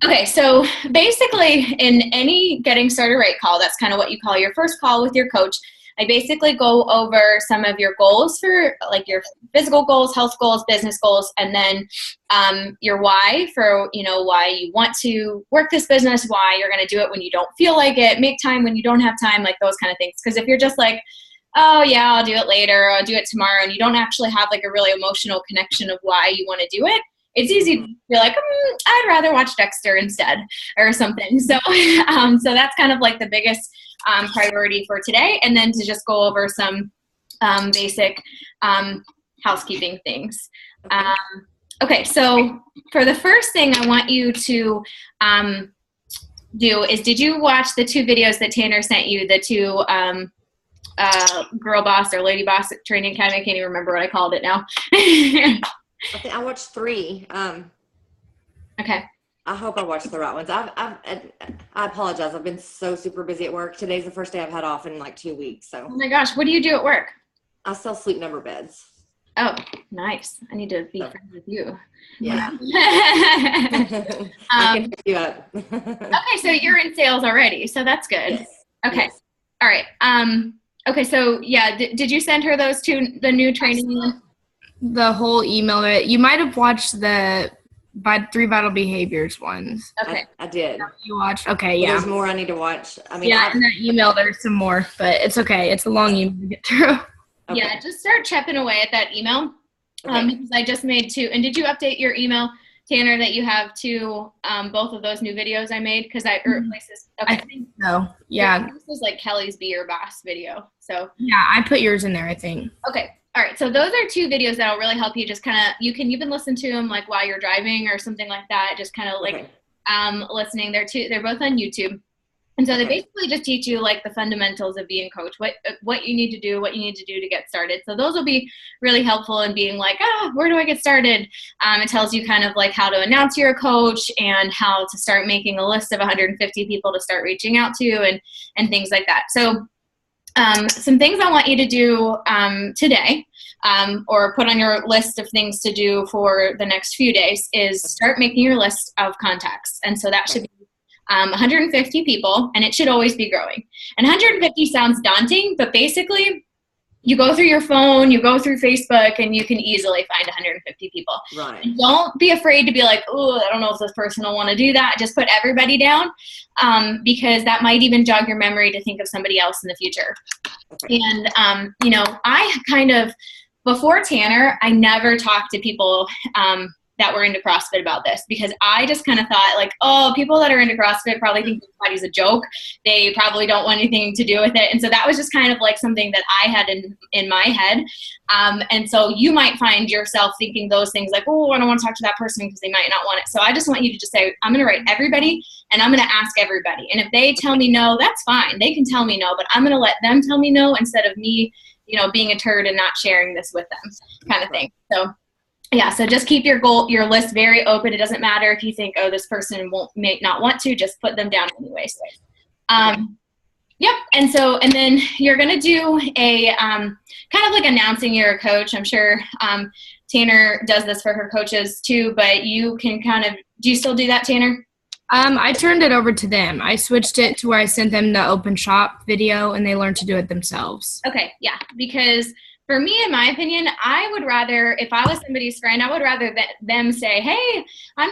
Okay, so basically in any getting started right call, that's kind of what you call your first call with your coach. I basically go over some of your goals for like your physical goals, health goals, business goals, and then your why for, why you want to work this business, why you're going to do it when you don't feel like it, make time when you don't have time, like those kind of things. Because if you're just like, oh yeah, I'll do it later, I'll do it tomorrow, and you don't actually have like a really emotional connection of why you want to do it, it's easy to be like, I'd rather watch Dexter instead or something. So, so that's kind of like the biggest priority for today. And then to just go over some basic housekeeping things. Okay, so for the first thing I want you to do is, did you watch the 2 videos that Tanner sent you, the 2 Girl Boss or Lady Boss Training Academy? I can't even remember what I called it now. I think I watched 3. Okay. I hope I watched the right ones. I apologize. I've been so super busy at work. Today's the first day I've had off in like 2 weeks. So. Oh my gosh, what do you do at work? I sell sleep number beds. Oh, nice. I need to be friends with you. Yeah. I can pick you up. Okay, so you're in sales already, so that's good. Yes. Okay. Yes. All right. Okay, so yeah, did you send her those 2, the new training? The whole email. You might have watched the 3 Vital Behaviors ones. Okay. I did. You watched? Okay, yeah. There's more I need to watch. I mean, in that email there's some more, but it's okay. It's a long email to get through. Okay. Yeah, just start chipping away at that email. Okay. Because I just made 2. And did you update your email, Tanner, that you have 2, both of those new videos I made? Because okay. I think so. Yeah. This was like Kelly's Be Your Boss video. So yeah, I put yours in there, I think. Okay. All right. So those are 2 videos that'll really help you just kind of, you can even listen to them like while you're driving or something like that. Just kind of like listening. They're both on YouTube. And so they basically just teach you like the fundamentals of being coach, what you need to do, to get started. So those will be really helpful in being like, where do I get started? It tells you kind of like how to announce you're a coach and how to start making a list of 150 people to start reaching out to and things like that. So some things I want you to do today, or put on your list of things to do for the next few days, is start making your list of contacts. And so that should be 150 people, and it should always be growing. And 150 sounds daunting, but basically you go through your phone, you go through Facebook, and you can easily find 150 people. Right. And don't be afraid to be like, oh, I don't know if this person will want to do that. Just put everybody down, because that might even jog your memory to think of somebody else in the future. Okay. And, I kind of, before Tanner, I never talked to people that were into CrossFit about this, because I just kind of thought like, oh, people that are into CrossFit probably think this body's a joke. They probably don't want anything to do with it. And so that was just kind of like something that I had in my head. And so you might find yourself thinking those things like, oh, I don't want to talk to that person because they might not want it. So I just want you to just say, I'm going to write everybody and I'm going to ask everybody. And if they tell me no, that's fine. They can tell me no, but I'm going to let them tell me no instead of me, being a turd and not sharing this with them, kind of thing. So yeah, so just keep your list very open. It doesn't matter if you think, oh, this person may not want to, just put them down anyways. Yep. And then you're going to do a kind of like announcing you're a coach. I'm sure Tanner does this for her coaches too, but you can do you still do that, Tanner? I turned it over to them. I switched it to where I sent them the open shop video and they learned to do it themselves. Okay. Yeah. Because for me, in my opinion, I would rather, if I was somebody's friend, I would rather them say, hey, I've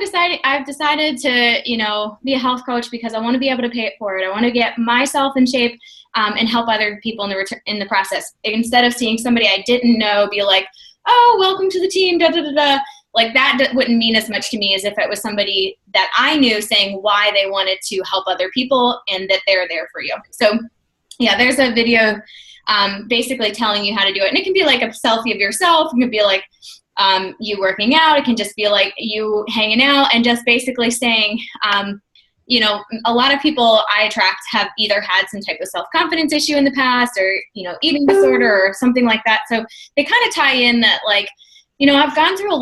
decided to, be a health coach because I want to be able to pay it forward. I want to get myself in shape and help other people in the process. Instead of seeing somebody I didn't know be like, oh, welcome to the team, da, da, da, da. Like that wouldn't mean as much to me as if it was somebody that I knew saying why they wanted to help other people and that they're there for you. So yeah, there's a video basically telling you how to do it. And it can be like a selfie of yourself. It can be like you working out. It can just be like you hanging out and just basically saying, a lot of people I attract have either had some type of self-confidence issue in the past or, eating disorder or something like that. So they kind of tie in that like, I've gone through a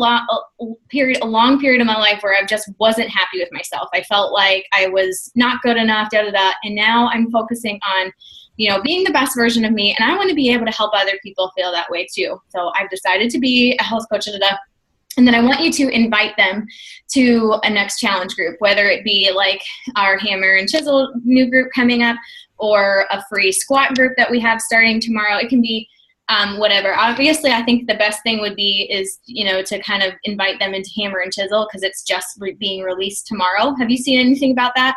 long period of my life where I just wasn't happy with myself. I felt like I was not good enough, and now I'm focusing on, being the best version of me, and I want to be able to help other people feel that way too. So I've decided to be a health coach, And then I want you to invite them to a next challenge group, whether it be like our hammer and chisel new group coming up or a free squat group that we have starting tomorrow. It can be whatever. Obviously, I think the best thing would be is, to kind of invite them into hammer and chisel because it's just being released tomorrow. Have you seen anything about that?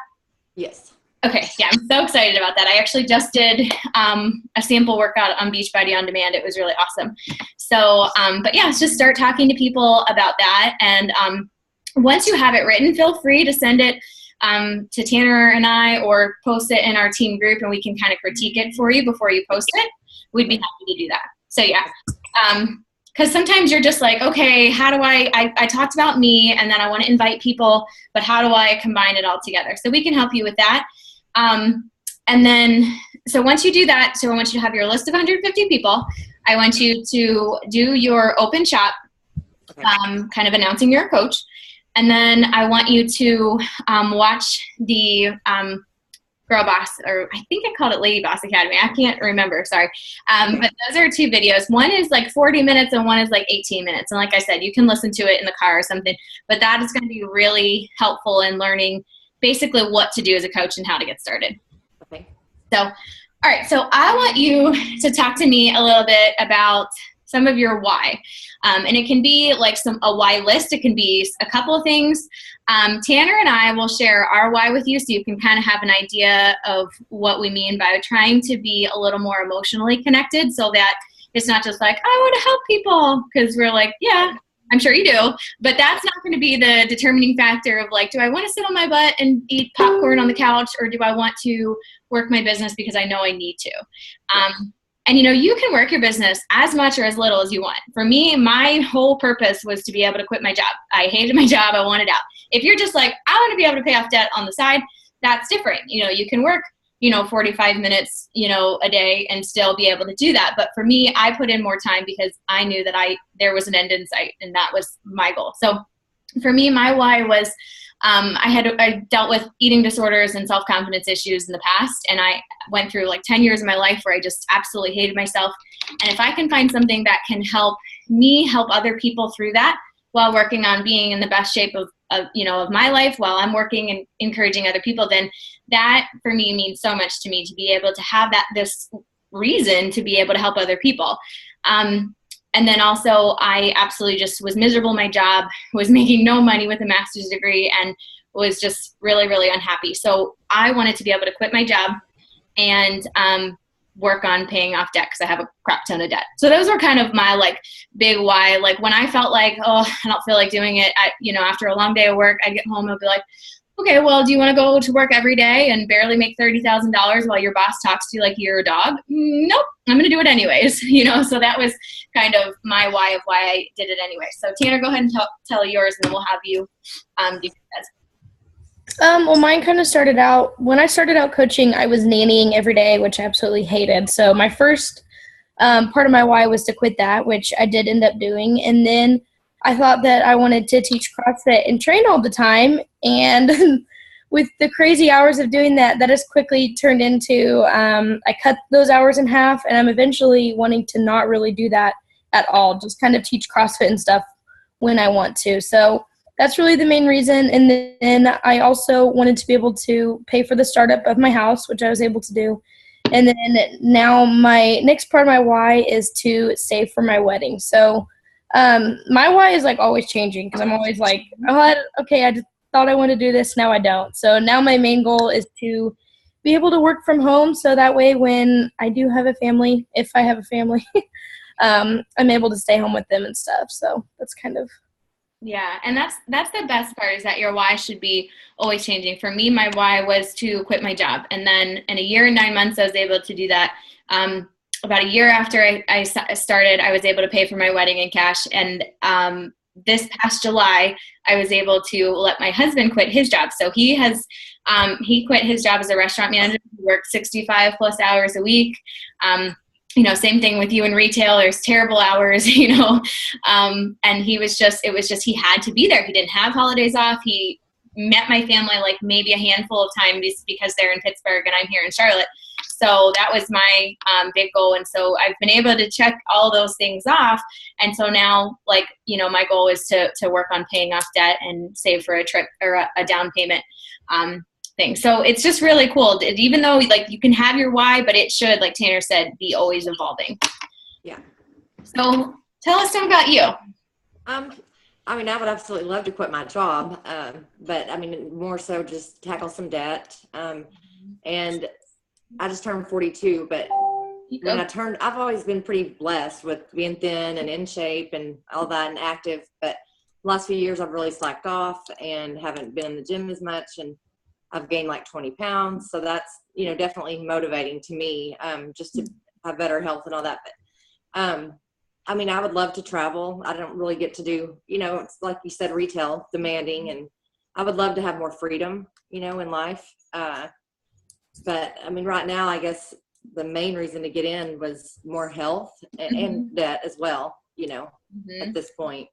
Yes. Okay, yeah, I'm so excited about that. I actually just did a sample workout on Beachbody On Demand. It was really awesome. So, but yeah, just start talking to people about that. And once you have it written, feel free to send it to Tanner and I, or post it in our team group, and we can kind of critique it for you before you post it. We'd be happy to do that. So yeah, because sometimes you're just like, okay, how do I talked about me, and then I want to invite people, but how do I combine it all together? So we can help you with that. And then, so once you do that, so I want you to have your list of 150 people. I want you to do your open shop, kind of announcing you're a coach. And then I want you to watch the Girl Boss, or I think I called it Lady Boss Academy. I can't remember, sorry. But those are 2 videos. One is like 40 minutes and one is like 18 minutes. And like I said, you can listen to it in the car or something, but that is going to be really helpful in learning basically what to do as a coach and how to get started. Okay. So, all right. So I want you to talk to me a little bit about some of your why. And it can be like a why list. It can be a couple of things. Tanner and I will share our why with you so you can kind of have an idea of what we mean by trying to be a little more emotionally connected, so that it's not just like, I want to help people, because we're like, yeah, I'm sure you do, but that's not going to be the determining factor of like, do I want to sit on my butt and eat popcorn on the couch, or do I want to work my business because I know I need to? And you can work your business as much or as little as you want. For me, my whole purpose was to be able to quit my job. I hated my job. I wanted out. If you're just like, I want to be able to pay off debt on the side, that's different. You can work 45 minutes, a day and still be able to do that. But for me, I put in more time because I knew that there was an end in sight, and that was my goal. So for me, my why was, I dealt with eating disorders and self-confidence issues in the past. And I went through like 10 years of my life where I just absolutely hated myself. And if I can find something that can help me help other people through that while working on being in the best shape of my life while I'm working and encouraging other people, then that for me means so much to me, to be able to have this reason to be able to help other people. And then also I absolutely just was miserable in my job, was making no money with a master's degree, and was just really, really unhappy. So I wanted to be able to quit my job and work on paying off debt, because I have a crap ton of debt. So those were kind of my like big why. Like when I felt like, oh, I don't feel like doing it, after a long day of work, I'd get home and I'd be like, okay, well, do you want to go to work every day and barely make $30,000 while your boss talks to you like you're a dog? Nope, I'm going to do it anyways. So that was kind of my why of why I did it anyway. So Tanner, go ahead and tell yours, and then we'll have you do yours. Well, mine kind of started out, when I started out coaching, I was nannying every day, which I absolutely hated. So my first part of my why was to quit that, which I did end up doing. And then I thought that I wanted to teach CrossFit and train all the time. And with the crazy hours of doing that, that has quickly turned into, I cut those hours in half, and I'm eventually wanting to not really do that at all, just kind of teach CrossFit and stuff when I want to. So that's really the main reason. And then I also wanted to be able to pay for the startup of my house, which I was able to do. And then now my next part of my why is to save for my wedding. So my why is like always changing, because I'm always like, oh, okay, I just thought I wanted to do this. Now I don't. So now my main goal is to be able to work from home. So that way, when I do have a family, if I have a family, I'm able to stay home with them and stuff. So that's kind of. Yeah, and that's the best part, is that your why should be always changing. For me, my why was to quit my job. And then in a year and 9 months, I was able to do that. About a year after I started, I was able to pay for my wedding in cash. And this past July, I was able to let my husband quit his job. So he quit his job as a restaurant manager. He worked 65 plus hours a week. Same thing with you in retail. There's terrible hours, and it was just he had to be there. He didn't have holidays off. He met my family like maybe a handful of times because they're in Pittsburgh and I'm here in Charlotte. So that was my big goal. And so I've been able to check all those things off. And so now, like, you know, my goal is to work on paying off debt and save for a trip or a down payment thing. So it's just really cool. Even though like you can have your why, but it should, like Tanner said, be always evolving. Yeah. So tell us some about you. I mean, I would absolutely love to quit my job, but I mean, more so just tackle some debt. And I just turned 42, but when I've always been pretty blessed with being thin and in shape and all that and active, but the last few years I've really slacked off and haven't been in the gym as much, and I've gained like 20 pounds. So that's, you know, definitely motivating to me, just to have better health and all that. But, I mean, I would love to travel. I don't really get to do, you know, it's like you said, retail, demanding, and I would love to have more freedom, you know, in life. But I mean, right now, I guess the main reason to get in was more health and debt as well, you know, at this point.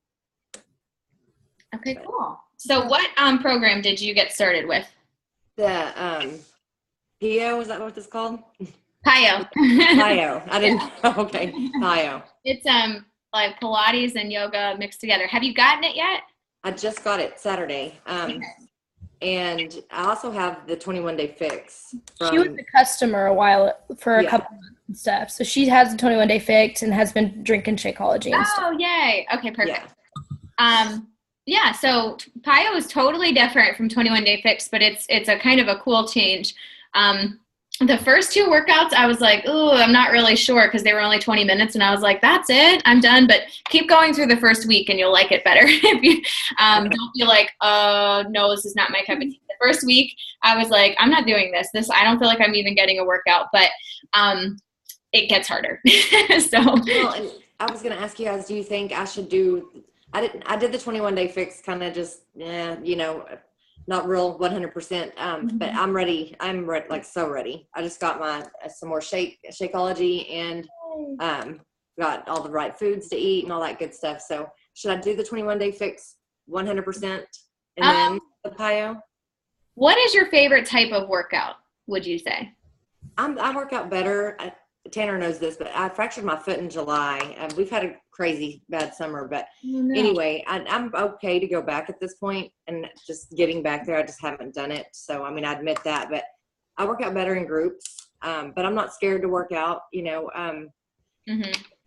Okay, cool. So what program did you get started with? The PO, is that what it's called? PIO. PIO. I didn't know. Okay, PIO. It's like Pilates and yoga mixed together. Have you gotten it yet? I just got it Saturday. And I also have the 21-day fix. She was a customer for a couple months and stuff. So she has the 21-day fix and has been drinking Shakeology and stuff. Oh, yay. Okay, perfect. Yeah, so PIO is totally different from 21-day fix, but it's a kind of a cool change. The first two workouts, I was like, ooh, I'm not really sure because they were only 20 minutes. And I was like, that's it, I'm done. But keep going through the first week and you'll like it better. If you don't be like, no, this is not my cup of tea. The first week, I was like, I'm not doing this. I don't feel like I'm even getting a workout. But it gets harder. So. Well, and I was going to ask you guys, do you think I should do – I did the 21-day fix kind of just, you know – not real 100%, but I'm ready. I'm like so ready. I just got my some more Shakeology and got all the right foods to eat and all that good stuff. So should I do the 21-day fix 100% and then the PIO? What is your favorite type of workout, would you say? I work out better. Tanner knows this, but I fractured my foot in July. We've had a crazy bad summer, but anyway, I'm okay to go back at this point and just getting back there. I just haven't done it. So, I mean, I admit that, but I work out better in groups, but I'm not scared to work out, you know,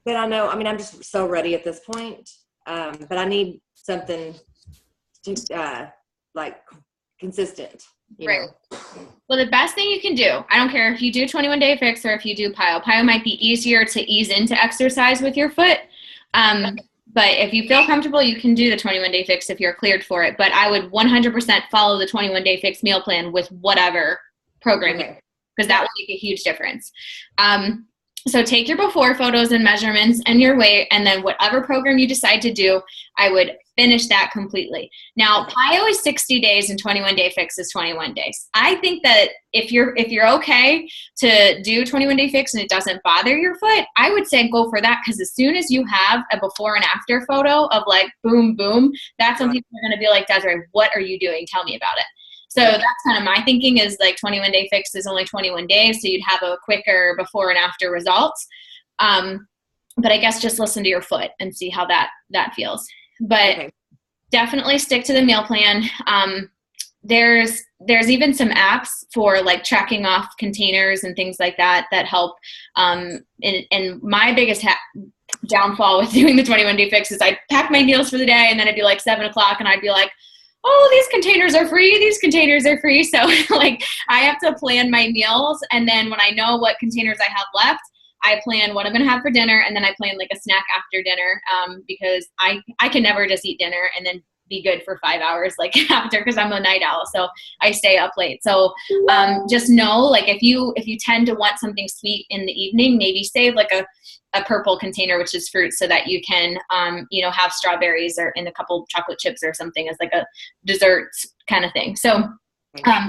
but I know, I mean, I'm just so ready at this point, but I need something to, like consistent. You know? Well, the best thing you can do, I don't care if you do 21-day fix or if you do PIO. PIO might be easier to ease into exercise with your foot. But if you feel comfortable, you can do the 21-day fix if you're cleared for it. But I would 100% follow the 21-day fix meal plan with whatever program, because that will make a huge difference. So take your before photos and measurements and your weight, and then whatever program you decide to do, I would finish that completely. Now, PIO is 60 days and 21-day fix is 21 days. I think that if you're okay to do 21-day fix and it doesn't bother your foot, I would say go for that, because as soon as you have a before and after photo of like boom, boom, that's when people are going to be like, Desiree, what are you doing? Tell me about it. So that's kind of my thinking, is like 21-day fix is only 21 days. So you'd have a quicker before and after results. But I guess just listen to your foot and see how that feels. But definitely stick to the meal plan. There's even some apps for like tracking off containers and things like that help. And my biggest downfall with doing the 21-day fix is I'd pack my meals for the day and then it'd be like 7 o'clock and I'd be like, oh, these containers are free. These containers are free. So like I have to plan my meals. And then when I know what containers I have left, I plan what I'm going to have for dinner. And then I plan like a snack after dinner, because I can never just eat dinner and then be good for 5 hours like after, because I'm a night owl. So I stay up late. So just know, like if you tend to want something sweet in the evening, maybe save like a purple container, which is fruit, so that you can, have strawberries or in a couple chocolate chips or something as like a dessert kind of thing. So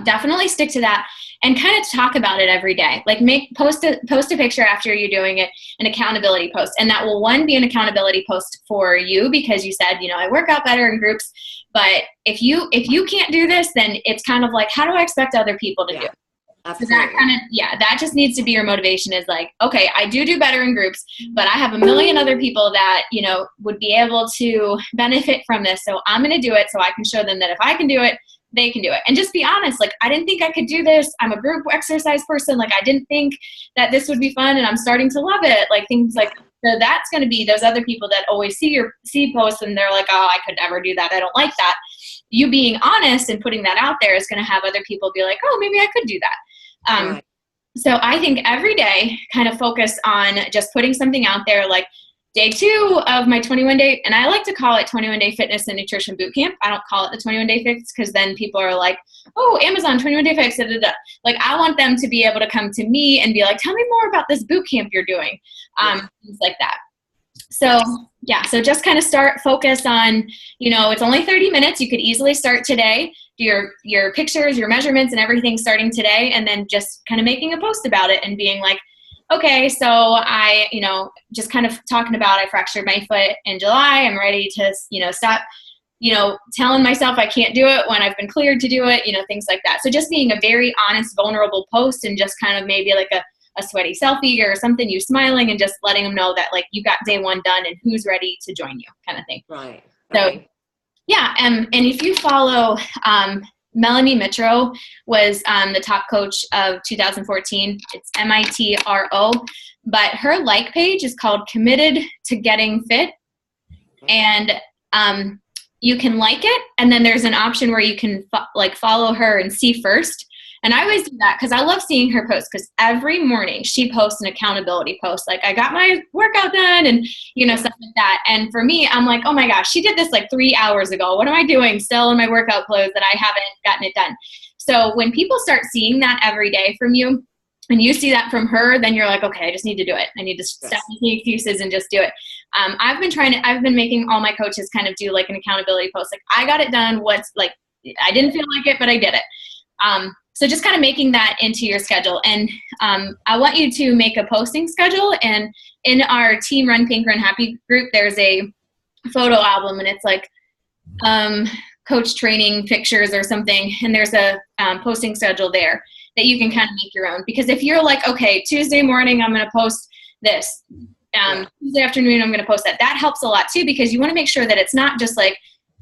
definitely stick to that and kind of talk about it every day. Like post a picture after you're doing it, an accountability post. And that will, one, be an accountability post for you because you said, I work out better in groups, But if you can't do this, then it's kind of like, how do I expect other people to do it? Absolutely. So that kind of, that just needs to be your motivation, is like, okay, I do better in groups, but I have a million other people that, would be able to benefit from this. So I'm going to do it so I can show them that if I can do it, they can do it. And just be honest, like, I didn't think I could do this. I'm a group exercise person. Like, I didn't think that this would be fun, and I'm starting to love it. Like, things like, so that's going to be those other people that always see posts and they're like, oh, I could never do that. I don't like that. You being honest and putting that out there is going to have other people be like, oh, maybe I could do that. Right. So I think every day kind of focus on just putting something out there, like day 2 of my 21-day, and I like to call it 21-day fitness and nutrition boot camp. I don't call it the 21-day fix, because then people are like, oh, Amazon 21-day fix, da, da, da. Like, I want them to be able to come to me and be like, tell me more about this boot camp you're doing, things like that. So so just kind of focus on, it's only 30 minutes. You could easily start today, do your pictures, your measurements and everything starting today, and then just kind of making a post about it and being like, okay, so I, just kind of talking about, I fractured my foot in July. I'm ready to, stop, telling myself I can't do it when I've been cleared to do it, things like that. So just being a very honest, vulnerable post, and just kind of maybe like a sweaty selfie or something, you smiling, and just letting them know that, like, you got day 1 done and who's ready to join you, kind of thing. Right. So, and if you follow, Melanie Mitro was the top coach of 2014. It's MITRO, but her like page is called Committed to Getting Fit. And you can like it, and then there's an option where you can follow her and see first. And I always do that because I love seeing her post, because every morning she posts an accountability post. Like, I got my workout done and, stuff like that. And for me, I'm like, oh my gosh, she did this like 3 hours ago. What am I doing still in my workout clothes that I haven't gotten it done? So when people start seeing that every day from you, and you see that from her, then you're like, okay, I just need to do it. I need to stop making excuses and just do it. I've been making all my coaches kind of do like an accountability post. Like, I got it done. I didn't feel like it, but I did it. So just kind of making that into your schedule. And I want you to make a posting schedule. And in our Team Run Pink Run Happy group, there's a photo album, and it's like coach training pictures or something. And there's a posting schedule there that you can kind of make your own. Because if you're like, okay, Tuesday morning, I'm going to post this. Tuesday afternoon, I'm going to post that. That helps a lot too, because you want to make sure that it's not just like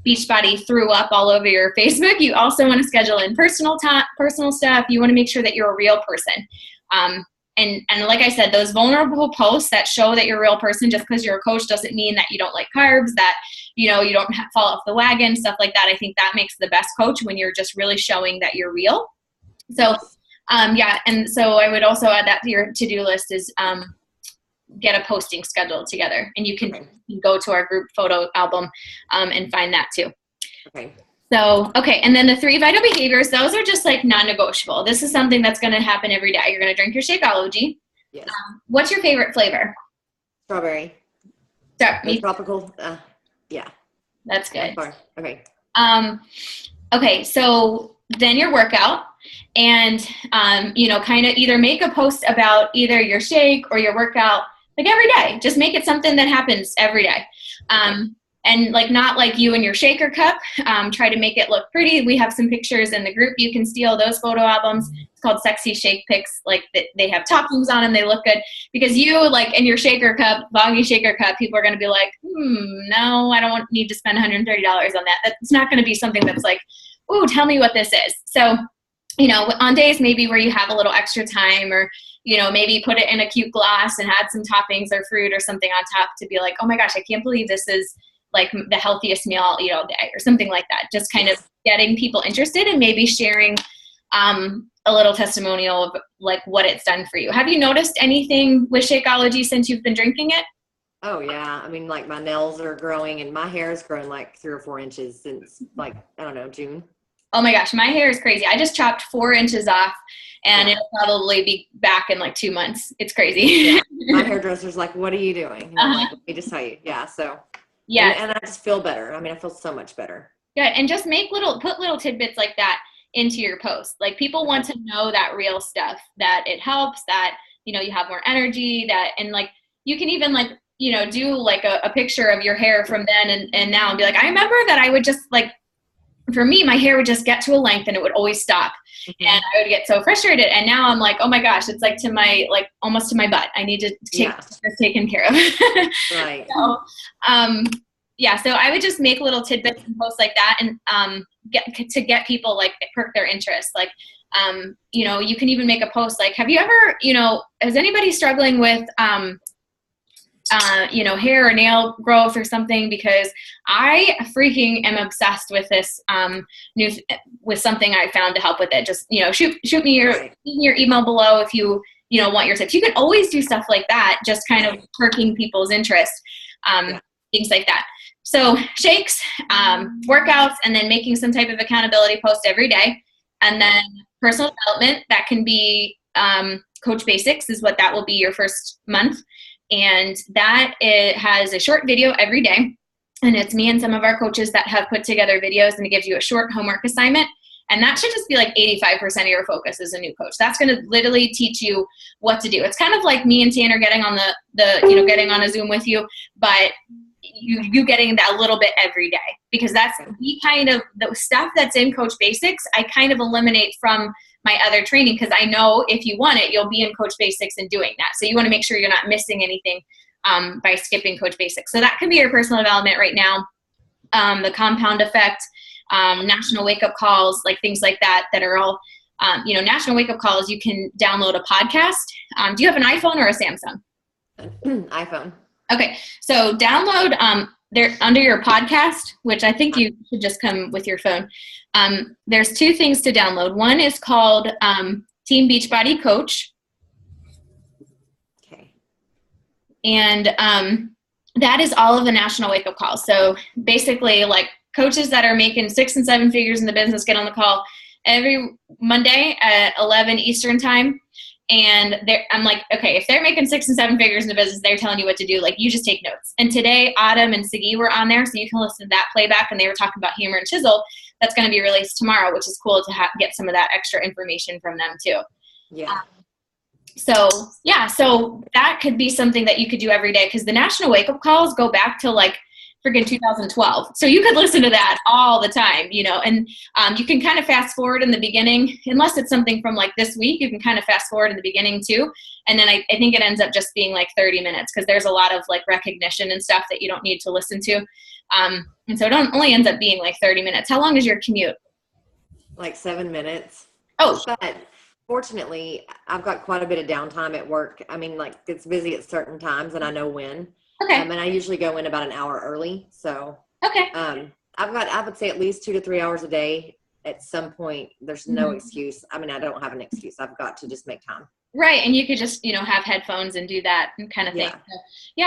Beachbody threw up all over your Facebook. You also want to schedule in personal stuff. You want to make sure that you're a real person. And like I said, those vulnerable posts that show that you're a real person, just because you're a coach doesn't mean that you don't like carbs, that, you don't fall off the wagon, stuff like that. I think that makes the best coach, when you're just really showing that you're real. So, and so I would also add that to your to-do list is, get a posting schedule together, and you can go to our group photo album and find that too. Okay. So, and then the 3 vital behaviors, those are just like non-negotiable. This is something that's going to happen every day. You're going to drink your Shakeology. Yes. What's your favorite flavor? Strawberry. Tropical. Yeah. That's good. Okay. Okay. So then your workout, and, kind of either make a post about either your shake or your workout, like every day. Just make it something that happens every day. And like, not like you and your shaker cup. Try to make it look pretty. We have some pictures in the group. You can steal those photo albums. It's called Sexy Shake Pics. Like, they have toppings on them. They look good, because you, like, in your shaker cup, boggy shaker cup, people are going to be like, no, I don't need to spend $130 on that. That's not going to be something that's like, ooh, tell me what this is. So, on days maybe where you have a little extra time, or, maybe put it in a cute glass and add some toppings or fruit or something on top to be like, oh my gosh, I can't believe this is like the healthiest meal I'll eat all day, or something like that. Just kind of getting people interested, and maybe sharing a little testimonial of like what it's done for you. Have you noticed anything with Shakeology since you've been drinking it? Oh yeah. I mean, like, my nails are growing, and my hair has grown like 3 or 4 inches since, like, I don't know, June. Oh my gosh, my hair is crazy. I just chopped 4 inches off, and it'll probably be back in like 2 monts. It's crazy. Yeah. My hairdresser's like, what are you doing? And I'm like, let me just tell you. Yeah. So, and I just feel better. I mean, I feel so much better. Good. And just put little tidbits like that into your post. Like, people want to know that real stuff, that it helps, that, you have more energy, and like, you can even like, do like a picture of your hair from then and now, and be like, I remember that I would just like for me, my hair would just get to a length and it would always stop. Mm-hmm. And I would get so frustrated. And now I'm like, oh my gosh, it's like almost to my butt. I need to take this taken care of. Right. So, so I would just make little tidbits and posts like that and get people like perk their interest. Like, you can even make a post like, have you ever, is anybody struggling with, hair or nail growth or something? Because I freaking am obsessed with this with something I found to help with it. Just, shoot me your email below if you want your tips. You can always do stuff like that, just kind of perking people's interest, things like that. So shakes, workouts, and then making some type of accountability post every day. And then personal development, that can be Coach Basics is what that will be your first month. And that it has a short video every day. And it's me and some of our coaches that have put together videos, and it gives you a short homework assignment. And that should just be like 85% of your focus as a new coach. That's going to literally teach you what to do. It's kind of like me and Tanner getting on getting on a Zoom with you, but you getting that a little bit every day, because that's the stuff that's in Coach Basics, I kind of eliminate from my other training, because I know if you want it, you'll be in Coach Basics and doing that. So you want to make sure you're not missing anything by skipping Coach Basics. So that can be your personal development right now. The compound effect, national wake-up calls, like things like that are all, national wake-up calls. You can download a podcast. Do you have an iPhone or a Samsung? iPhone. Okay, so download there under your podcast, which I think you should just come with your phone. There's two things to download. One is called Team Beachbody Coach. Okay. And that is all of the national wake-up calls. So basically, like, coaches that are making 6 and 7 figures in the business get on the call every Monday at 11 Eastern time. And I'm like, okay, if they're making 6 and 7 figures in the business, they're telling you what to do. Like, you just take notes. And today, Autumn and Siggy were on there, so you can listen to that playback. And they were talking about hammer and chisel. That's going to be released tomorrow, which is cool to get some of that extra information from them too. Yeah. So that could be something that you could do every day, because the national wake-up calls go back to like freaking 2012. So you could listen to that all the time, and you can kind of fast forward in the beginning, unless it's something from like this week, you can kind of fast forward in the beginning too. And then I think it ends up just being like 30 minutes, because there's a lot of like recognition and stuff that you don't need to listen to. And so it only ends up being like 30 minutes. How long is your commute? Like 7 minutes. Oh, but fortunately, I've got quite a bit of downtime at work. I mean, like, it's busy at certain times and I know when. Okay. And I usually go in about an hour early. So, okay. I would say at least 2 to 3 hours a day. At some point, there's no excuse. I mean, I don't have an excuse. I've got to just make time. Right. And you could just, have headphones and do that and kind of thing.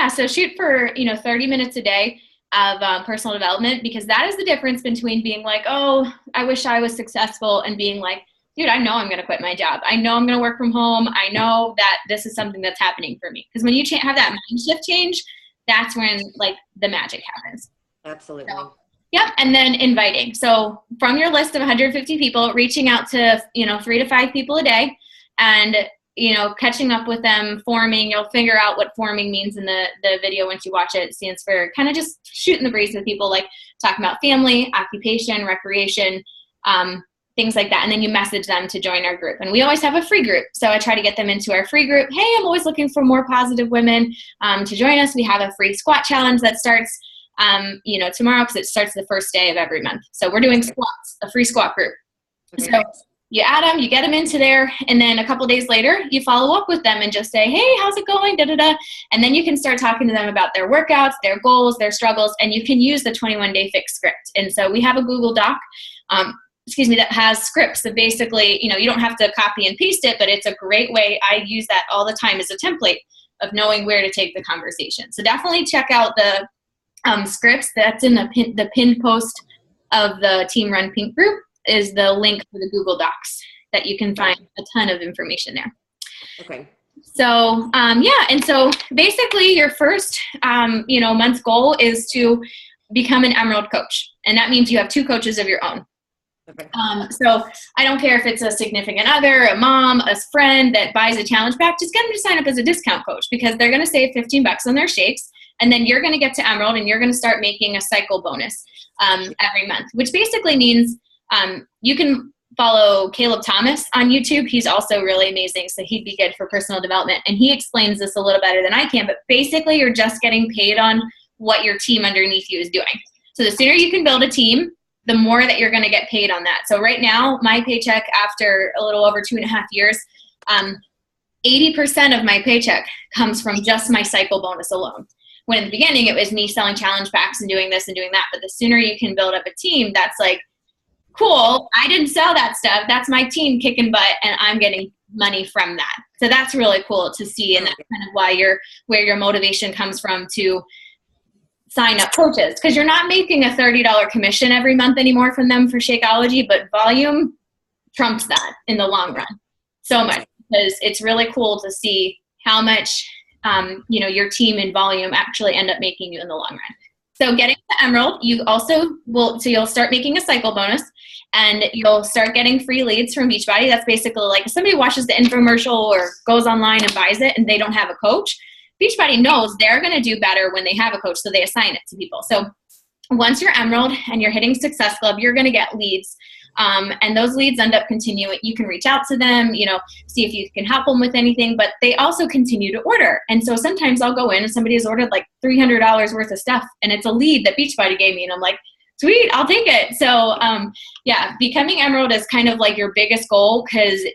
So shoot for, 30 minutes a day of personal development, because that is the difference between being like, oh, I wish I was successful, and being like, dude, I know I'm going to quit my job. I know I'm going to work from home. I know that this is something that's happening for me. Because when you have that mind shift change, that's when like the magic happens. Absolutely. So, yep. And then inviting. So from your list of 150 people, reaching out to, 3 to 5 people a day, and, catching up with them, forming. You'll figure out what forming means in the video once you watch it. It stands for kind of just shooting the breeze with people, like talking about family, occupation, recreation, things like that. And then you message them to join our group. And we always have a free group. So I try to get them into our free group. Hey, I'm always looking for more positive women to join us. We have a free squat challenge that starts, tomorrow, because it starts the first day of every month. So we're doing squats, a free squat group. Okay. So you add them, you get them into there, and then a couple of days later, you follow up with them and just say, hey, how's it going? Da-da-da. And then you can start talking to them about their workouts, their goals, their struggles, and you can use the 21-day fix script. And so we have a Google Doc, that has scripts that basically, you don't have to copy and paste it, but it's a great way. I use that all the time as a template of knowing where to take the conversation. So definitely check out the scripts. That's in the pinned post of the Team Run Pink group, is the link for the Google Docs that you can find a ton of information there. Okay. So, and so basically your first, month's goal is to become an Emerald coach. And that means you have 2 coaches of your own. Okay. So I don't care if it's a significant other, a mom, a friend that buys a challenge pack, just get them to sign up as a discount coach, because they're going to save $15 on their shakes. And then you're going to get to Emerald and you're going to start making a cycle bonus every month, which basically means you can follow Caleb Thomas on YouTube. He's also really amazing, so he'd be good for personal development. And he explains this a little better than I can, but basically you're just getting paid on what your team underneath you is doing. So the sooner you can build a team, the more that you're going to get paid on that. So right now, my paycheck after a little over 2.5 years, 80% of my paycheck comes from just my cycle bonus alone. When in the beginning, it was me selling challenge packs and doing this and doing that. But the sooner you can build up a team, that's like, cool, I didn't sell that stuff. That's my team kicking butt, and I'm getting money from that. So that's really cool to see, and that's kind of why where your motivation comes from to sign up coaches, because you're not making a $30 commission every month anymore from them for Shakeology, but volume trumps that in the long run so much, because it's really cool to see how much your team and volume actually end up making you in the long run. So getting to Emerald, you also you'll start making a cycle bonus, and you'll start getting free leads from Beachbody. That's basically like if somebody watches the infomercial or goes online and buys it and they don't have a coach, Beachbody knows they're going to do better when they have a coach, so they assign it to people. So once you're Emerald and you're hitting Success Club, you're going to get leads. And those leads end up continuing. You can reach out to them, see if you can help them with anything, but they also continue to order. And so sometimes I'll go in and somebody has ordered like $300 worth of stuff, and it's a lead that Beachbody gave me. And I'm like, sweet, I'll take it. So becoming Emerald is kind of like your biggest goal, because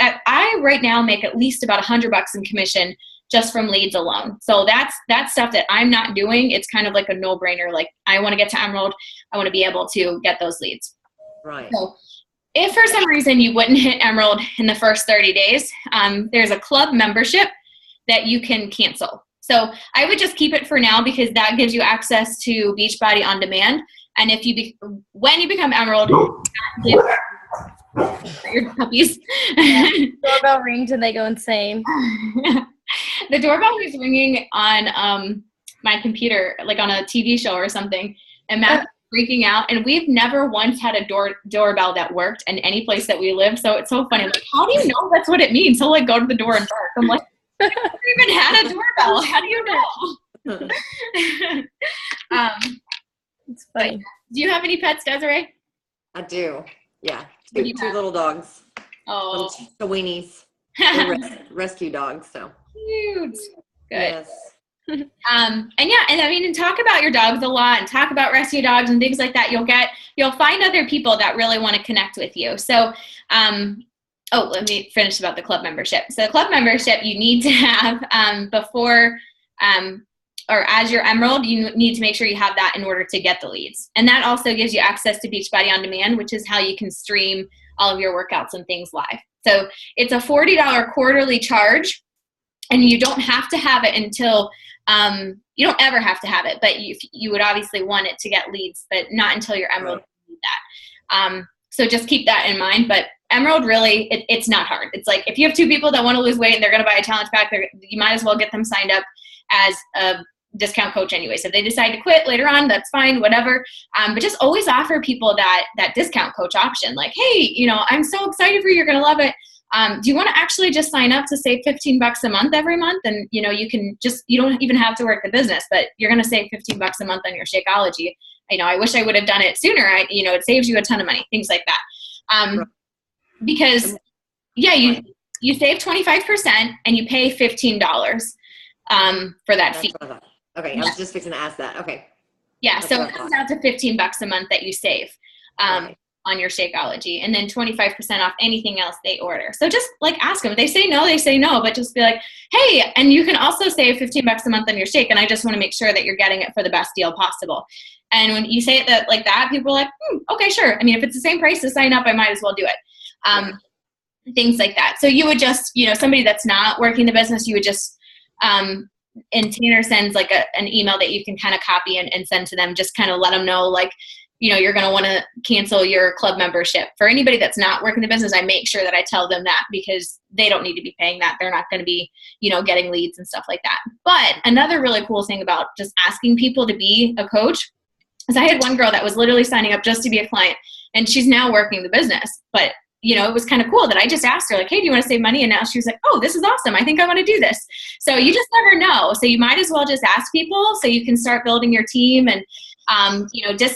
I right now make at least about $100 in commission just from leads alone. So that's stuff that I'm not doing. It's kind of like a no-brainer. Like, I want to get to Emerald. I want to be able to get those leads. Right. So if for some reason you wouldn't hit Emerald in the first 30 days, there's a club membership that you can cancel. So I would just keep it for now, because that gives you access to Beachbody on demand. And when you become Emerald, that gives your puppies. Doorbell rings and they go insane. The doorbell was ringing on my computer, like on a TV show or something, and Matt's freaking out. And we've never once had a doorbell that worked in any place that we live. So it's so funny. I'm like, how do you know that's what it means? He'll like go to the door and bark. I'm like, I've never even had a doorbell. How do you know? It's funny. Do you have any pets, Desiree? I do. Yeah. Two little dogs. Oh, little weenies. They're rescue dogs. So cute. Good. Yes. And talk about your dogs a lot, and talk about rescue dogs and things like that. You'll find other people that really want to connect with you. So, let me finish about the club membership. So the club membership you need to have before, or as your Emerald, you need to make sure you have that in order to get the leads. And that also gives you access to Beachbody on Demand, which is how you can stream all of your workouts and things live. So it's a $40 quarterly charge, and you don't have to have it until you don't ever have to have it, but you would obviously want it to get leads, but not until you're Emerald. Right. That. So just keep that in mind. But Emerald, really, it's not hard. It's like if you have two people that want to lose weight and they're going to buy a challenge pack, you might as well get them signed up as a discount coach anyway. So if they decide to quit later on, that's fine, whatever. But just always offer people that discount coach option. Like, hey, I'm so excited for you. You're going to love it. Do you want to actually just sign up to save $15 a month every month? And, you don't even have to work the business, but you're going to save $15 a month on your Shakeology. I wish I would have done it sooner. It saves you a ton of money, things like that. Because you save 25% and you pay $15 for that fee. Okay. I was just fixing to ask that. Okay. Yeah. So it comes out to $15 a month that you save. On your Shakeology, and then 25% off anything else they order. So just like ask them. If they say no, they say no, but just be like, hey, and you can also save $15 a month on your shake, and I just want to make sure that you're getting it for the best deal possible. And when you say it like that, people are like, okay, sure. If it's the same price to sign up, I might as well do it. Things like that. So you would just, somebody that's not working the business, you would just, and Tanner sends like an email that you can kind of copy and send to them, just kind of let them know, like, you're going to want to cancel your club membership. For anybody that's not working the business, I make sure that I tell them that, because they don't need to be paying that. They're not going to be, getting leads and stuff like that. But another really cool thing about just asking people to be a coach is I had one girl that was literally signing up just to be a client, and she's now working the business. But, it was kind of cool that I just asked her, like, hey, do you want to save money? And now she was like, oh, this is awesome. I think I want to do this. So you just never know. So you might as well just ask people so you can start building your team. And,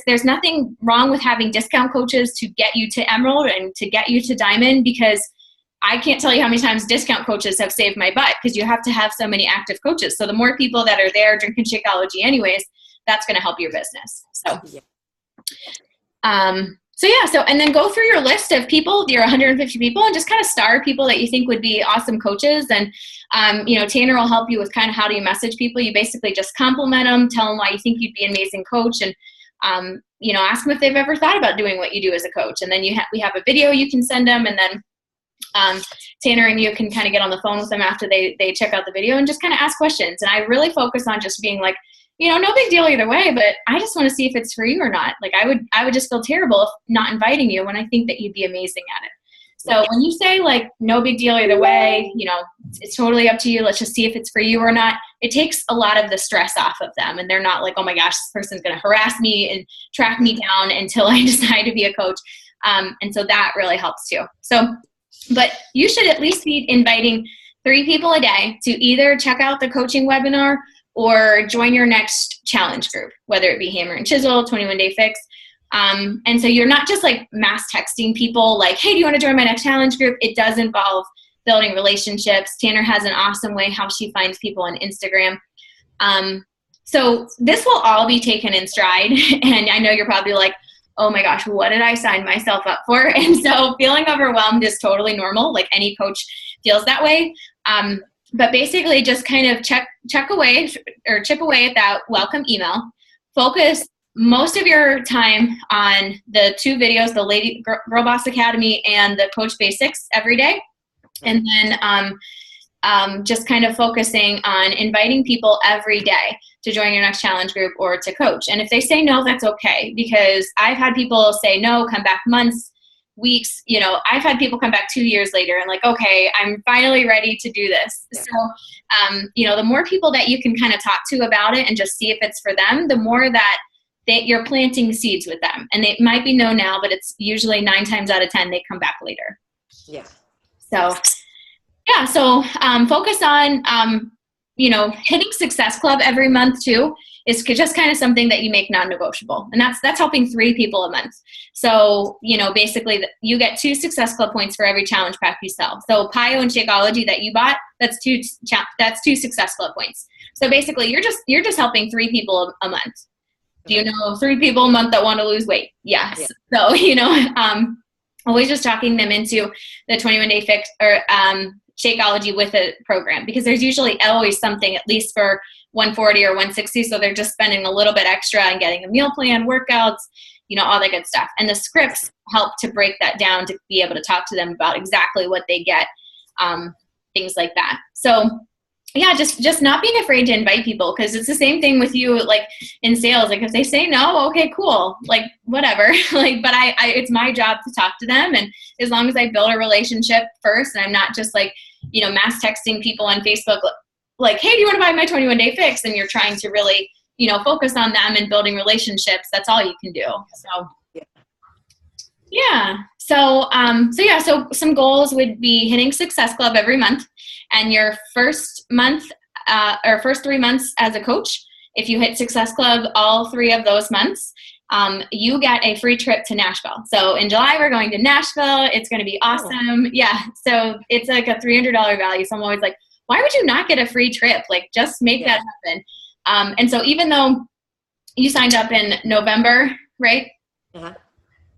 there's nothing wrong with having discount coaches to get you to Emerald and to get you to Diamond, because I can't tell you how many times discount coaches have saved my butt, because you have to have so many active coaches. So the more people that are there drinking Shakeology anyways, that's going to help your business. So, and then go through your list of people, your 150 people, and just kind of star people that you think would be awesome coaches. And, Tanner will help you with kind of how do you message people. You basically just compliment them, tell them why you think you'd be an amazing coach, and, ask them if they've ever thought about doing what you do as a coach. And then we have a video you can send them, and then Tanner and you can kind of get on the phone with them after they check out the video and just kind of ask questions. And I really focus on just being like, no big deal either way, but I just want to see if it's for you or not. Like I would just feel terrible if not inviting you when I think that you'd be amazing at it. So when you say like, no big deal either way, it's totally up to you. Let's just see if it's for you or not. It takes a lot of the stress off of them. And they're not like, oh my gosh, this person's going to harass me and track me down until I decide to be a coach. And so that really helps too. So, but you should at least be inviting 3 people a day to either check out the coaching webinar or join your next challenge group, whether it be Hammer and Chisel, 21-Day Fix. And so you're not just like mass texting people like, hey, do you want to join my next challenge group? It does involve building relationships. Tanner has an awesome way how she finds people on Instagram. So this will all be taken in stride. And I know you're probably like, oh my gosh, what did I sign myself up for? And so feeling overwhelmed is totally normal. Like any coach feels that way. But basically just kind of chip away at that welcome email. Focus most of your time on the 2 videos, the Girl Boss Academy and the Coach Basics every day. And then just kind of focusing on inviting people every day to join your next challenge group or to coach. And if they say no, that's okay, because I've had people say no, come back months, weeks, I've had people come back 2 years later and like, okay, I'm finally ready to do this. Yeah. So, the more people that you can kind of talk to about it and just see if it's for them, the more that you're planting seeds with them. And it might be no now, but it's usually 9 times out of 10, they come back later. Yeah. So, yeah. So, focus on, hitting Success Club every month too is just kind of something that you make non-negotiable. And that's helping 3 people a month. So, basically you get 2 Success Club points for every challenge pack you sell. So Pio and Shakeology that you bought, that's 2 Success Club points. So basically you're just helping 3 people a month. Do you know 3 people a month that want to lose weight? Yes. Yeah. So, always just talking them into the 21-Day Fix or Shakeology with a program, because there's usually always something at least for 140 or 160. So they're just spending a little bit extra and getting a meal plan, workouts, all that good stuff. And the scripts help to break that down to be able to talk to them about exactly what they get, things like that. So yeah, just not being afraid to invite people, because it's the same thing with you, like in sales. Like if they say no, okay, cool, like whatever. Like, but I it's my job to talk to them, and as long as I build a relationship first, and I'm not just like mass texting people on Facebook, like, hey, do you want to buy my 21-Day Fix? And you're trying to really focus on them and building relationships. That's all you can do. So yeah. So some goals would be hitting Success Club every month, and your first month or first 3 months as a coach. If you hit Success Club all 3 of those months, you get a free trip to Nashville. So in July, we're going to Nashville. It's going to be awesome. Oh. Yeah. So it's like a $300 value. So I'm always like, why would you not get a free trip? Like just make that happen. And so even though you signed up in November, right? Uh-huh.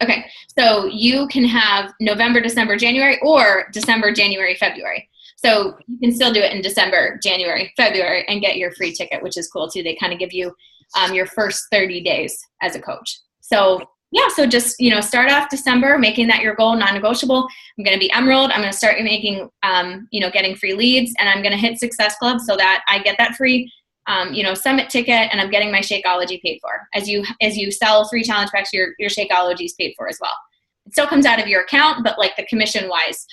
Okay, so you can have November, December, January, or December, January, February. So you can still do it in December, January, February, and get your free ticket, which is cool too. They kind of give you your first 30 days as a coach. So yeah, so just, start off December, making that your goal, non-negotiable. I'm going to be Emerald. I'm going to start making, getting free leads, and I'm going to hit Success Club so that I get that free summit ticket, and I'm getting my Shakeology paid for. As you sell 3 challenge packs, your Shakeology is paid for as well. It still comes out of your account, but like the commission wise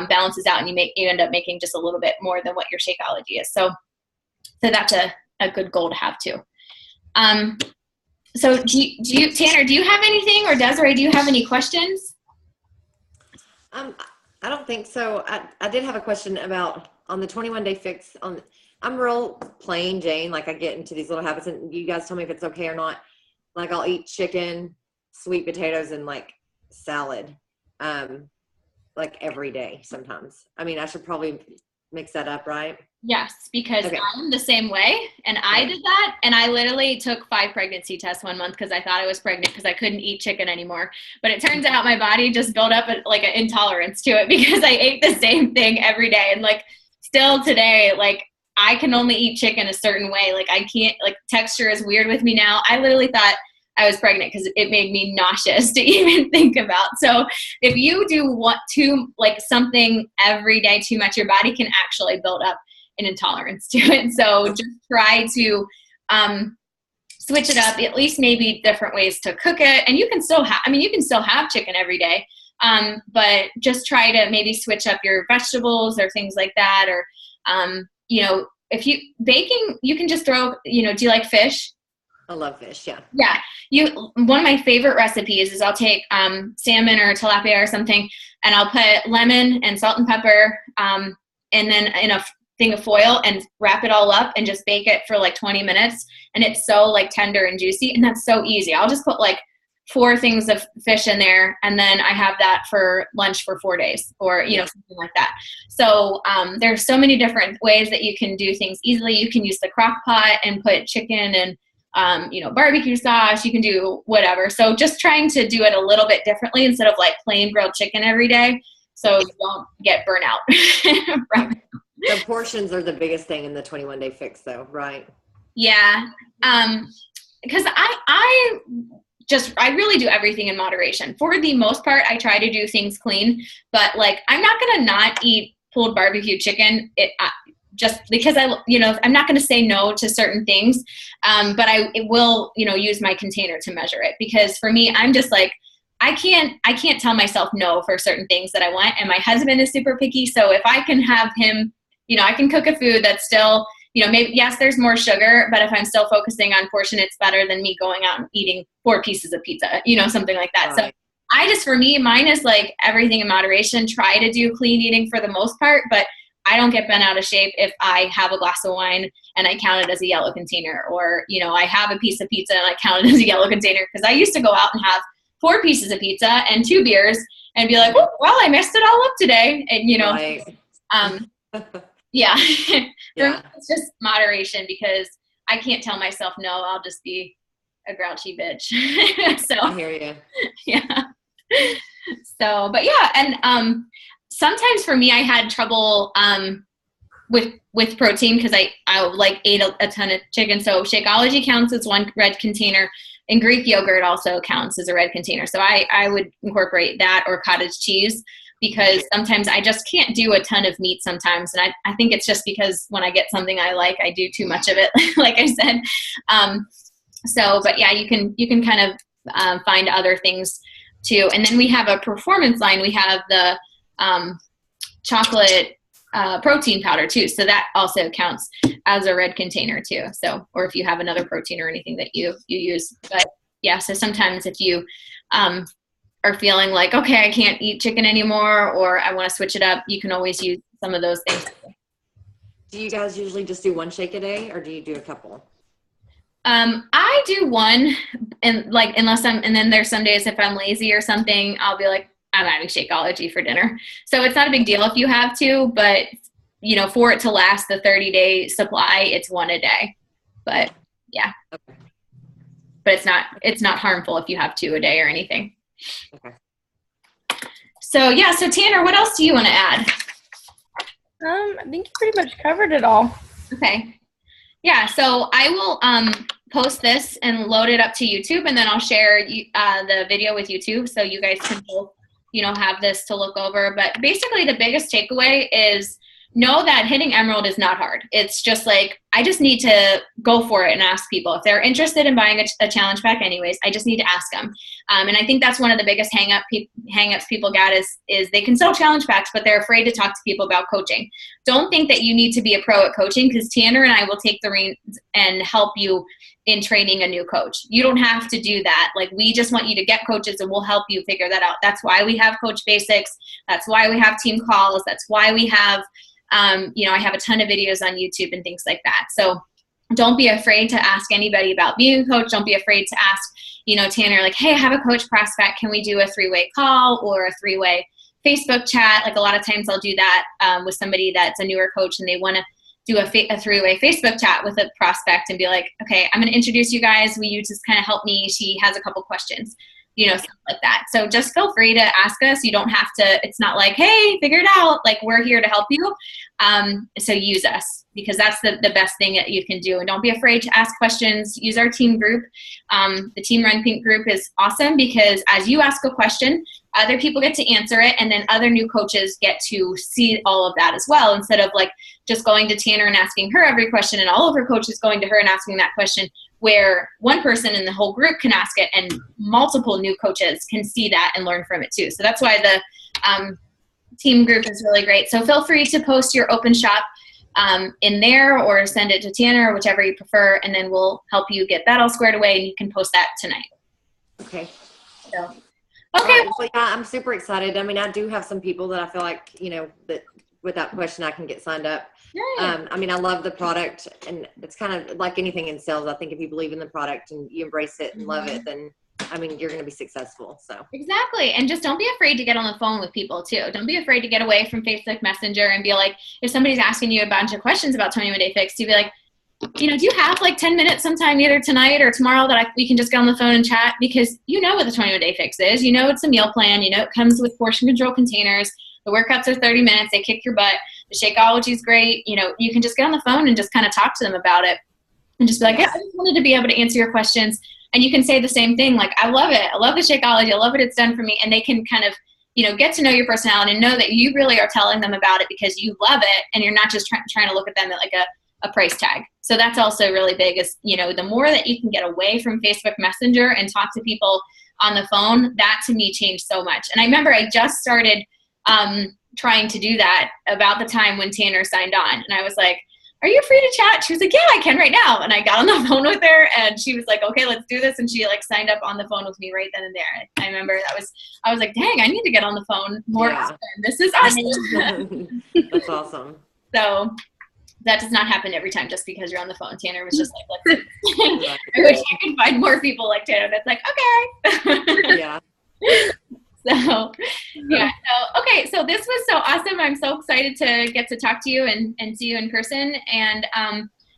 balances out, and you end up making just a little bit more than what your Shakeology is. So that's a good goal to have too. So Tanner, do you have anything, or Desiree, do you have any questions? I don't think so. I did have a question about on the 21-day fix. I'm real plain Jane. Like I get into these little habits, and you guys tell me if it's okay or not. Like I'll eat chicken, sweet potatoes, and like salad, like every day sometimes. I mean, I should probably mix that up, right? Yes, because Okay. I'm the same way, and I did that, and I literally took 5 pregnancy tests one month because I thought I was pregnant because I couldn't eat chicken anymore. But it turns out my body just built up like an intolerance to it because I ate the same thing every day, and like still today, like I can only eat chicken a certain way. Like I can't, like texture is weird with me now. I literally thought I was pregnant because it made me nauseous to even think about. So if you do like something every day too much, your body can actually build up an intolerance to it. So just try to switch it up, at least maybe different ways to cook it. And you can still have chicken every day, but just try to maybe switch up your vegetables or things like that. Or, if baking, you can just throw, do you like fish? I love fish. Yeah. Yeah. One of my favorite recipes is I'll take salmon or tilapia or something, and I'll put lemon and salt and pepper, and then in a thing of foil and wrap it all up and just bake it for like 20 minutes. And it's so like tender and juicy, and that's so easy. I'll just put like 4 things of fish in there, and then I have that for lunch for 4 days, or something like that. So there's so many different ways that you can do things easily. You can use the crock pot and put chicken and barbecue sauce. You can do whatever. So just trying to do it a little bit differently instead of like plain grilled chicken every day, so you don't get burnout. The portions are the biggest thing in the 21-day fix, though, right? Yeah. Because I really do everything in moderation. For the most part, I try to do things clean, but like I'm not going to not eat pulled barbecue chicken. Just because I'm not going to say no to certain things, but it will, use my container to measure it, because for me, I'm just like, I can't tell myself no for certain things that I want. And my husband is super picky. So if I can have him, I can cook a food that's still, maybe, yes, there's more sugar, but if I'm still focusing on portion, it's better than me going out and eating 4 pieces of pizza, something like that. Right. So for me, mine is like everything in moderation, try to do clean eating for the most part, but I don't get bent out of shape if I have a glass of wine and I count it as a yellow container, or, I have a piece of pizza and I count it as a yellow container. Because I used to go out and have 4 pieces of pizza and 2 beers and be like, oh, well, I messed it all up today. And, Right. yeah. Yeah. For me, it's just moderation, because I can't tell myself no. I'll just be a grouchy bitch. So I hear you. yeah. So, but yeah. And, sometimes for me, I had trouble, with protein, because I like ate a ton of chicken. So Shakeology counts as one red container, and Greek yogurt also counts as a red container. So I would incorporate that, or cottage cheese, because sometimes I just can't do a ton of meat sometimes. And I think it's just because when I get something I like, I do too much of it, like I said. But yeah, you can kind of find other things too. And then we have a performance line. We have the chocolate protein powder too. So that also counts as a red container too. So, or if you have another protein or anything that you use. But yeah, so sometimes if you are feeling like, okay, I can't eat chicken anymore, or I want to switch it up, you can always use some of those things. Do you guys usually just do 1 shake a day, or do you do a couple? I do 1, and like, and then there's some days if I'm lazy or something, I'll be like, I'm having Shakeology for dinner. So it's not a big deal if you have to, but for it to last the 30-day supply, it's 1 a day. But yeah. Okay. But it's not harmful if you have 2 a day or anything. Okay. So yeah, so Tanner, what else do you want to add? I think you pretty much covered it all. Okay. Yeah, so I will post this and load it up to YouTube, and then I'll share the video with YouTube, so you guys can both, have this to look over. But basically the biggest takeaway is know that hitting Emerald is not hard. It's just like, I just need to go for it and ask people if they're interested in buying a challenge pack anyways. I just need to ask them. And I think that's one of the biggest hang-ups people get is they can sell challenge packs, but they're afraid to talk to people about coaching. Don't think that you need to be a pro at coaching, because Tanner and I will take the reins and help you in training a new coach. You don't have to do that. Like, we just want you to get coaches, and we'll help you figure that out. That's why we have Coach Basics. That's why we have team calls. That's why we have, I have a ton of videos on YouTube and things like that. So don't be afraid to ask anybody about being a coach. Don't be afraid to ask, Tanner, like, hey, I have a coach prospect. Can we do a 3-way call or a 3-way Facebook chat? Like, a lot of times I'll do that with somebody that's a newer coach and they want to do a 3-way Facebook chat with a prospect and be like, okay, I'm going to introduce you guys. Will you just kind of help me? She has a couple questions, something like that. So just feel free to ask us. You don't have to, it's not like, hey, figure it out. Like, we're here to help you. So use us, because that's the best thing that you can do. And don't be afraid to ask questions. Use our team group. The Team Run Pink group is awesome, because as you ask a question, other people get to answer it, and then other new coaches get to see all of that as well, instead of like just going to Tanner and asking her every question and all of her coaches going to her and asking that question, where one person in the whole group can ask it and multiple new coaches can see that and learn from it too. So that's why the team group is really great. So feel free to post your open shop in there, or send it to Tanner, whichever you prefer, and then we'll help you get that all squared away, and you can post that tonight. Okay. So, okay. okay. Well, yeah, I'm super excited. I mean, I do have some people that I feel like, that without question I can get signed up. Yeah. I mean, I love the product, and it's kind of like anything in sales. I think if you believe in the product and you embrace it and love it, then I mean, you're going to be successful. So exactly. And just don't be afraid to get on the phone with people too. Don't be afraid to get away from Facebook Messenger and be like, if somebody's asking you a bunch of questions about 21 Day Fix, to be like, do you have like 10 minutes sometime either tonight or tomorrow that we can just get on the phone and chat? Because what the 21 Day Fix is. It's a meal plan. It comes with portion control containers. The workouts are 30 minutes. They kick your butt. The Shakeology is great. You can just get on the phone and just kind of talk to them about it and just be like, yeah, I just wanted to be able to answer your questions. And you can say the same thing, like, I love it. I love the Shakeology. I love what it's done for me. And they can kind of, get to know your personality and know that you really are telling them about it because you love it, and you're not just trying to look at them at like a price tag. So that's also really big is, the more that you can get away from Facebook Messenger and talk to people on the phone, that to me changed so much. And I remember I just started trying to do that about the time when Tanner signed on. And I was like, are you free to chat? She was like, yeah, I can right now. And I got on the phone with her, and she was like, okay, let's do this. And she like signed up on the phone with me right then and there. I remember I was like, dang, I need to get on the phone more often. This is awesome. That's awesome. So that does not happen every time just because you're on the phone. Tanner was just like, let's I wish I could find more people like Tanner that's like, okay. Yeah. So, yeah. So, okay. So this was so awesome. I'm so excited to get to talk to you and see you in person. And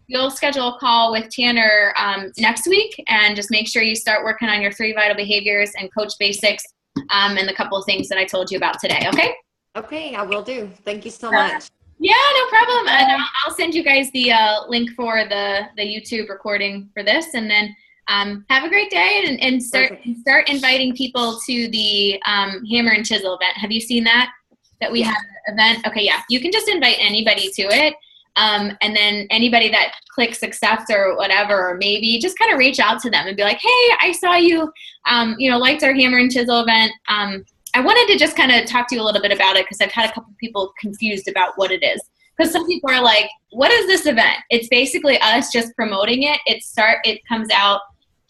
you'll schedule a call with Tanner next week, and just make sure you start working on your 3 vital behaviors and Coach Basics and the couple of things that I told you about today. Okay? Okay, I will do. Thank you so much. Yeah, no problem. And I'll send you guys the link for the YouTube recording for this, and then have a great day, and start inviting people to the Hammer and Chisel event. Have you seen that we have an event? Okay, yeah. You can just invite anybody to it. And then anybody that clicks accept or whatever, or maybe just kind of reach out to them and be like, hey, I saw you, liked our Hammer and Chisel event. I wanted to just kind of talk to you a little bit about it, because I've had a couple people confused about what it is. Because some people are like, what is this event? It's basically us just promoting it. It comes out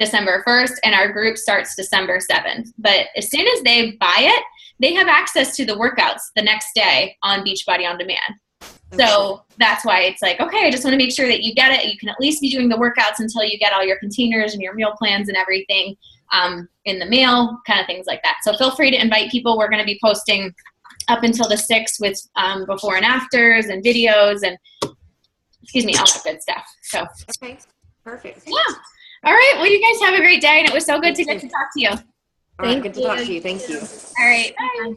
December 1st, and our group starts December 7th. But as soon as they buy it, they have access to the workouts the next day on Beachbody On Demand. So that's why it's like, okay, I just want to make sure that you get it. You can at least be doing the workouts until you get all your containers and your meal plans and everything in the mail, kind of things like that. So feel free to invite people. We're going to be posting up until the 6th with before and afters and videos and, all that good stuff. So Okay, perfect. Yeah. All right. Well, you guys have a great day, and it was so good to get to talk to you. All right, good to talk to you. Thank you. All right. Bye.